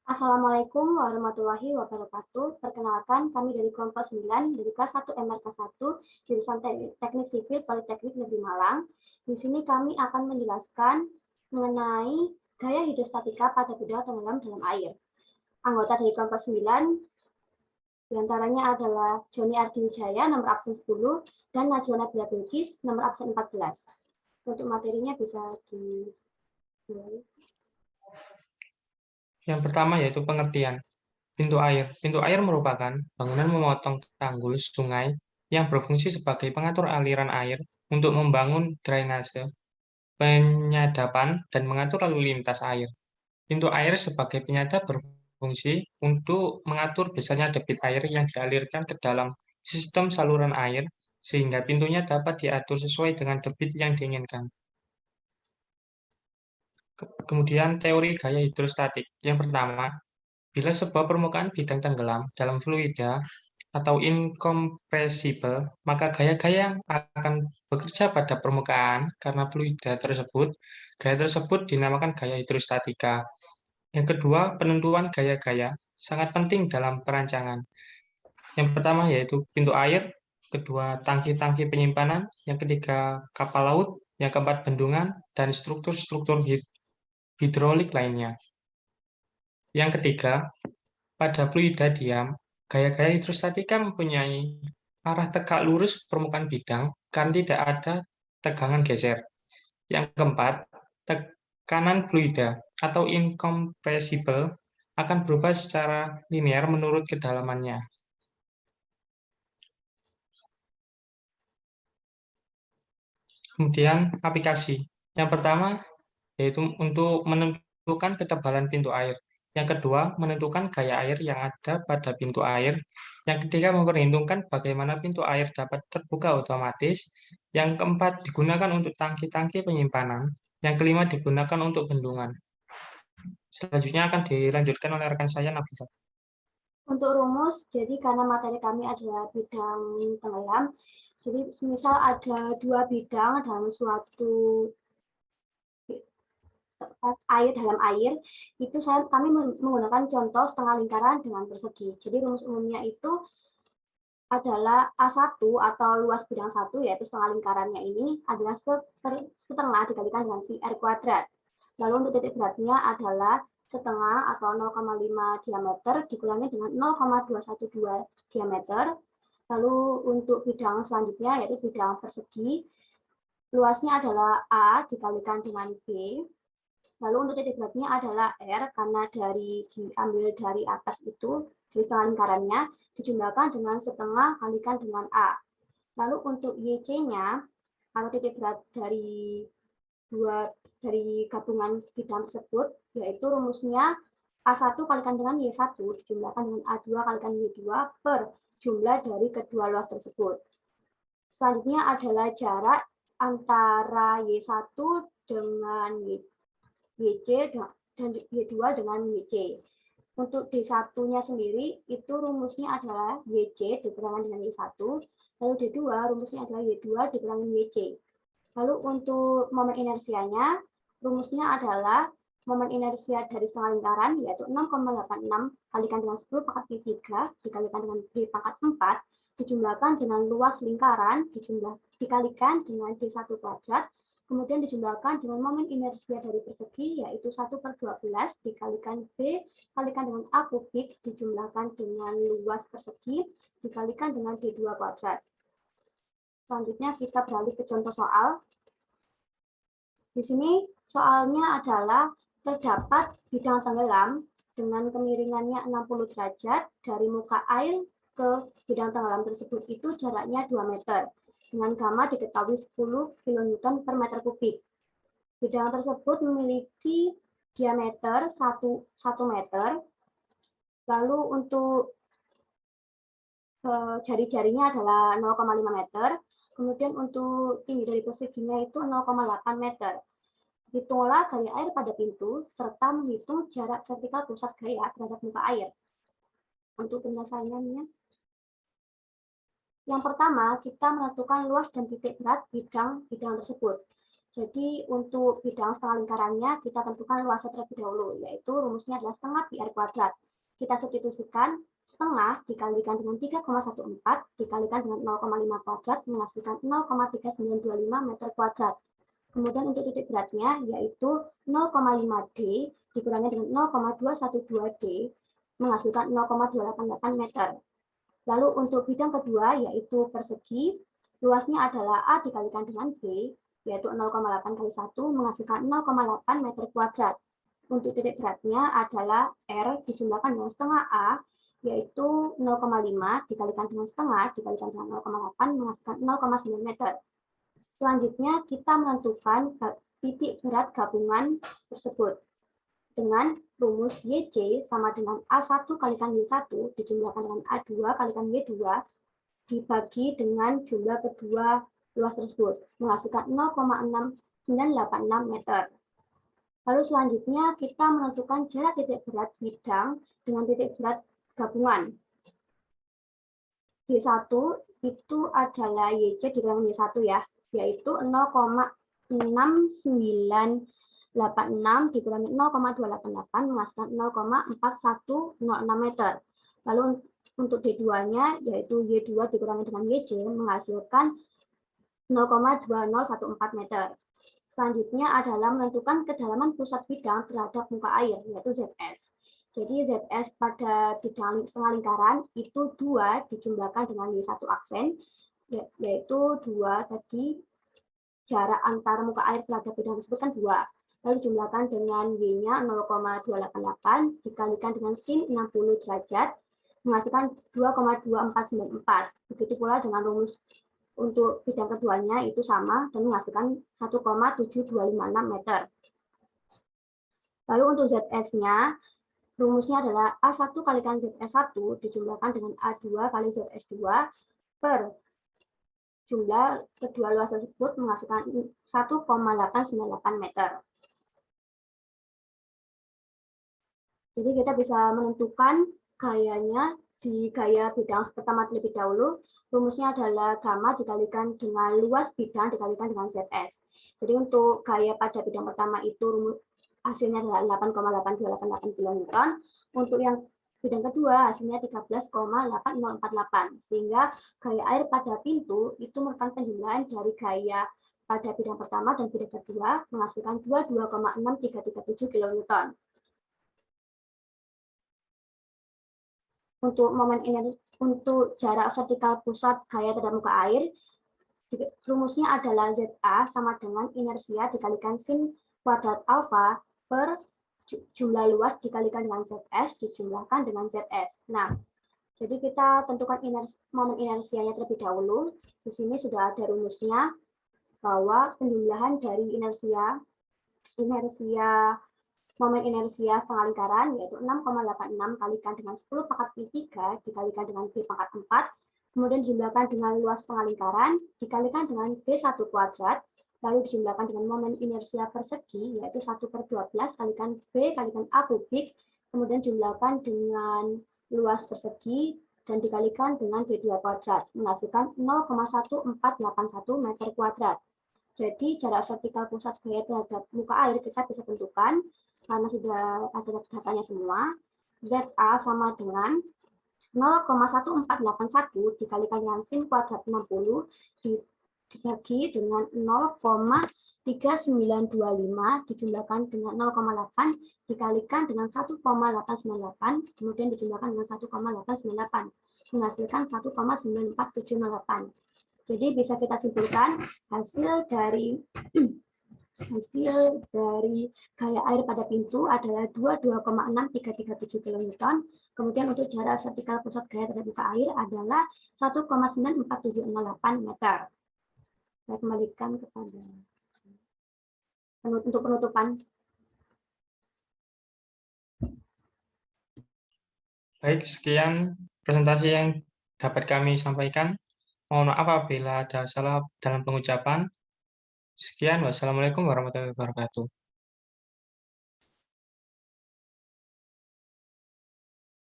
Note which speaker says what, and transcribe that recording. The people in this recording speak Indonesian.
Speaker 1: Assalamualaikum warahmatullahi wabarakatuh. Perkenalkan, kami dari kelompok 9 dari kelas 1 MRK 1 jurusan Teknik Sipil Politeknik Negeri Malang. Di sini kami akan menjelaskan mengenai gaya hidrostatika pada bidang tenggelam dalam air. Anggota dari kelompok 9 diantaranya adalah Joni Ardi Wijaya nomor absen 10 dan Najwa Nabila Bilqis nomor absen 14. Untuk materinya bisa dimulai.
Speaker 2: Yang pertama yaitu pengertian. Pintu air. Pintu air merupakan bangunan memotong tanggul sungai yang berfungsi sebagai pengatur aliran air untuk membangun drainase, penyadapan, dan mengatur lalu lintas air. Pintu air sebagai penyadap berfungsi untuk mengatur besarnya debit air yang dialirkan ke dalam sistem saluran air sehingga pintunya dapat diatur sesuai dengan debit yang diinginkan. Kemudian teori gaya hidrostatik. Yang pertama, bila sebuah permukaan bidang tenggelam dalam fluida atau incompressible, maka gaya-gaya yang akan bekerja pada permukaan karena fluida tersebut, gaya tersebut dinamakan gaya hidrostatika. Yang kedua, penentuan gaya-gaya sangat penting dalam perancangan. Yang pertama yaitu pintu air, kedua tangki-tangki penyimpanan, yang ketiga kapal laut, yang keempat bendungan, dan struktur-struktur hidrolik lainnya. Yang ketiga, pada fluida diam, gaya-gaya hidrostatika mempunyai arah tegak lurus permukaan bidang karena tidak ada tegangan geser. Yang keempat, tekanan fluida atau incompressible akan berubah secara linear menurut kedalamannya. Kemudian aplikasi. Yang pertama yaitu untuk menentukan ketebalan pintu air. Yang kedua, menentukan gaya air yang ada pada pintu air. Yang ketiga, memperhitungkan bagaimana pintu air dapat terbuka otomatis. Yang keempat, digunakan untuk tangki-tangki penyimpanan. Yang kelima, digunakan untuk bendungan. Selanjutnya akan dilanjutkan oleh rekan saya, Nabila.
Speaker 1: Untuk rumus, jadi karena materi kami adalah bidang tenggelam, jadi misal ada dua bidang dalam suatu air dalam air, itu kami menggunakan contoh setengah lingkaran dengan persegi. Jadi rumus umumnya itu adalah A1 atau luas bidang 1, yaitu setengah lingkarannya ini adalah setengah dikalikan dengan pi r kuadrat. Lalu untuk titik beratnya adalah setengah atau 0,5 diameter dikurangi dengan 0,212 diameter. Lalu untuk bidang selanjutnya yaitu bidang persegi, luasnya adalah A dikalikan dengan B. Lalu untuk titik beratnya adalah R karena diambil dari atas itu, dari setengah lingkarannya, dijumlahkan dengan setengah kalikan dengan A. Lalu untuk YC-nya, atau titik berat dari gabungan bidang tersebut, yaitu rumusnya A1 kalikan dengan Y1 dijumlahkan dengan A2 kalikan Y2 per jumlah dari kedua luas tersebut. Selanjutnya adalah jarak antara Y1 dengan YC dan Y2 dengan YC. Untuk D1-nya sendiri, itu rumusnya adalah YC dikurangi dengan Y1, lalu D2 rumusnya adalah Y2 dikurangi YC. Lalu untuk momen inersianya, rumusnya adalah momen inersia dari setengah lingkaran, yaitu 6,86 kalikan dengan 10 pangkat pi 3 dikalikan dengan B pangkat 4, dijumlahkan dengan luas lingkaran, dikalikan dengan D1 kuadrat, kemudian dijumlahkan dengan momen inersia dari persegi, yaitu 1/12 dikalikan B kalikan dengan A kubik, dijumlahkan dengan luas persegi, dikalikan dengan D2 kuadrat. Selanjutnya kita beralih ke contoh soal. Di sini soalnya adalah terdapat bidang tenggelam dengan kemiringannya 60 derajat dari muka air ke bidang tenggelam tersebut itu jaraknya 2 meter dengan gamma diketahui 10 kN per meter kubik. Bidang tersebut memiliki diameter 1 meter. Lalu untuk jari-jarinya adalah 0,5 meter. Kemudian untuk tinggi dari perseginya itu 0,8 meter. Hitunglah gaya air pada pintu, serta menghitung jarak vertikal pusat gaya terhadap muka air. Untuk penjelasannya, yang pertama, kita menentukan luas dan titik berat bidang tersebut. Jadi untuk bidang setengah lingkarannya kita tentukan luasnya terlebih dahulu, yaitu rumusnya adalah setengah pi r kuadrat. Kita substitusikan setengah dikalikan dengan 3,14 dikalikan dengan 0,5 kuadrat menghasilkan 0,3925 meter kuadrat. Kemudian untuk titik beratnya yaitu 0,5 D dikurangi dengan 0,212 D menghasilkan 0,288 meter. Lalu untuk bidang kedua yaitu persegi, luasnya adalah A dikalikan dengan B yaitu 0,8 kali 1 menghasilkan 0,8 meter kuadrat. Untuk titik beratnya adalah R dijumlahkan dengan setengah A, yaitu 0,5 dikalikan dengan setengah dikalikan dengan 0,8 menghasilkan 0,9 meter. Selanjutnya kita menentukan titik berat gabungan tersebut dengan rumus YC sama dengan A1 kalikan Y1 dijumlahkan dengan A2 kalikan Y2 dibagi dengan jumlah kedua luas tersebut menghasilkan 0,6986 meter. Lalu selanjutnya kita menentukan jarak titik berat bidang dengan titik berat gabungan. Y1 itu adalah YC dikurangi Y1 ya, yaitu 0,6986 dikurangi 0,288 menghasilkan 0,4106 meter. Lalu untuk D2-nya yaitu Y2 dikurangi dengan YC menghasilkan 0,2014 meter. Selanjutnya adalah menentukan kedalaman pusat bidang terhadap muka air, yaitu ZS. Jadi ZS pada bidang setengah lingkaran itu 2 dijumlahkan dengan Y1 aksen, yaitu 2 tadi jarak antara muka air terhadap bidang tersebut kan 2. Lalu jumlahkan dengan Y-nya 0,288 dikalikan dengan sin 60 derajat, menghasilkan 2,2494. Begitu pula dengan rumus untuk bidang keduanya itu sama dan menghasilkan 1,7256 meter. Lalu untuk ZS-nya, rumusnya adalah A1 kalikan ZS1 dijumlahkan dengan A2 kali ZS2 per jumlah kedua luas tersebut menghasilkan 1,898 meter. Jadi kita bisa menentukan gayanya di gaya bidang pertama terlebih dahulu. Rumusnya adalah gamma dikalikan dengan luas bidang dikalikan dengan ZS. Jadi untuk gaya pada bidang pertama itu hasilnya adalah 8,8288 kN. Untuk yang bidang kedua hasilnya 13,8048. Sehingga gaya air pada pintu itu merupakan penjumlahan dari gaya pada bidang pertama dan bidang kedua menghasilkan 22,6337 kN. Untuk untuk jarak vertikal pusat gaya terhadap muka air, rumusnya adalah ZA sama dengan inersia dikalikan sin kuadrat alfa per jumlah luas dikalikan dengan ZS dijumlahkan dengan ZS. Nah, jadi kita tentukan momen inersianya terlebih dahulu. Di sini sudah ada rumusnya bahwa penjumlahan dari momen inersia setengah lingkaran yaitu 6,86 kalikan dengan 10 pangkat pi 3 dikalikan dengan b pangkat 4, kemudian dijumlahkan dengan luas setengah lingkaran dikalikan dengan b1 kuadrat, lalu dijumlahkan dengan momen inersia persegi yaitu 1/12 kalikan b kalikan a kubik, kemudian jumlahkan dengan luas persegi dan dikalikan dengan b2 kuadrat menghasilkan 0,1481 meter kuadrat. Jadi jarak vertikal pusat gaya terhadap muka air kita bisa tentukan karena sudah ada datanya semua. ZA sama dengan 0,1481 dikalikan dengan sin kuadrat 60 dibagi dengan 0,3925 dijumlahkan dengan 0,8 dikalikan dengan 1,898 kemudian dijumlahkan dengan 1,898 menghasilkan 1,9478. Jadi bisa kita simpulkan hasil dari gaya air pada pintu adalah 22,6337 kN. Kemudian untuk jarak vertikal pusat gaya terhadap muka air adalah 1,94708 meter. Saya kembalikan kepada untuk penutupan.
Speaker 2: Baik, sekian presentasi yang dapat kami sampaikan. Mohon maaf apabila ada salah dalam pengucapan. Sekian, wassalamualaikum warahmatullahi wabarakatuh.